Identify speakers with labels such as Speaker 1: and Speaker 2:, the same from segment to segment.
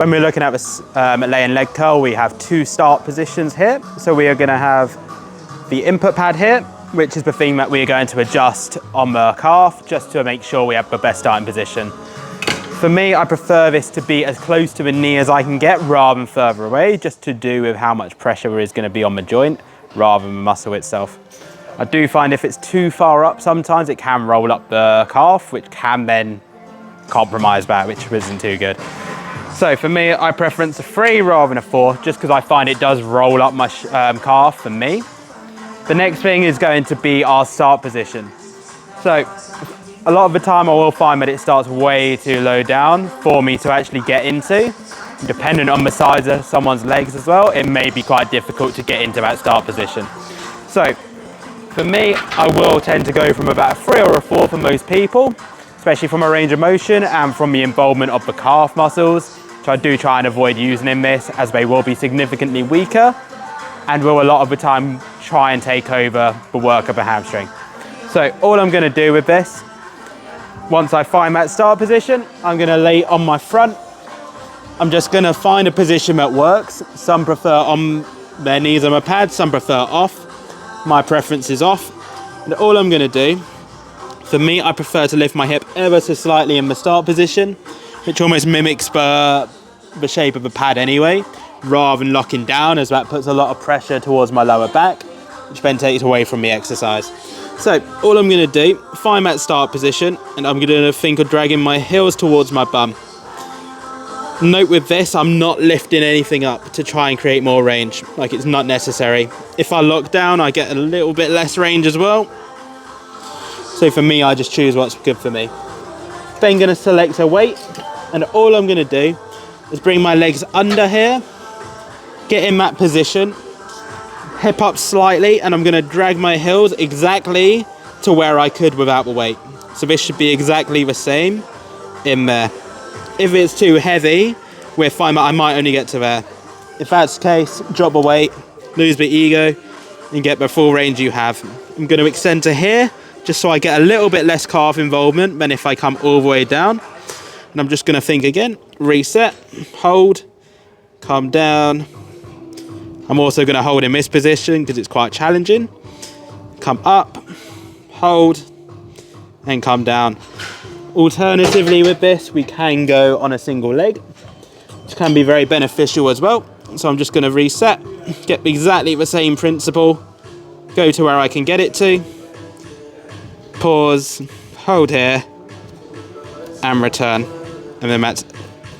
Speaker 1: When we're looking at this laying leg curl, we have two start positions here. So we are going to have the input pad here, which is the thing that we are going to adjust on the calf just to make sure we have the best starting position. For me, I prefer this to be as close to the knee as I can get rather than further away, just to do with how much pressure there is going to be on the joint rather than the muscle itself. I do find if it's too far up sometimes, it can roll up the calf, which can then compromise that, which isn't too good. So for me, I preference a 3 rather than a 4, just because I find it does roll up my calf for me. The next thing is going to be our start position. So a lot of the time I will find that it starts way too low down for me to actually get into. Depending on the size of someone's legs as well, it may be quite difficult to get into that start position. So for me, I will tend to go from about a 3 or a 4 for most people, especially from a range of motion and from the involvement of the calf muscles, which I do try and avoid using in this as they will be significantly weaker and will a lot of the time try and take over the work of the hamstring. So all I'm going to do with this, once I find that start position, I'm going to lay on my front. I'm just going to find a position that works. Some prefer on their knees on a pad, some prefer off. My preference is off. And all I'm going to do, for me, I prefer to lift my hip ever so slightly in the start position, which almost mimics the shape of a pad anyway, rather than locking down, as that puts a lot of pressure towards my lower back, which then takes away from the exercise. So all I'm going to do, find that start position, and I'm going to think of dragging my heels towards my bum. Note with this, I'm not lifting anything up to try and create more range, like it's not necessary. If I lock down, I get a little bit less range as well. So for me, I just choose what's good for me. Then going to select a weight, and all I'm going to do is bring my legs under here, get in that position, hip up slightly, and I'm going to drag my heels exactly to where I could without the weight. So this should be exactly the same in there. If it's too heavy, we're fine, but I might only get to there. If that's the case, drop the weight, lose the ego, and get the full range you have. I'm going to extend to here, just so I get a little bit less calf involvement than if I come all the way down. And I'm just going to think again, reset, hold, come down. I'm also going to hold in this position because it's quite challenging. Come up, hold, and come down. Alternatively with this, we can go on a single leg, which can be very beneficial as well. So I'm just going to reset, get exactly the same principle, go to where I can get it to, pause, hold here, and return. And then that's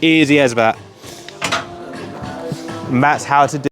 Speaker 1: easy as that. And that's how to do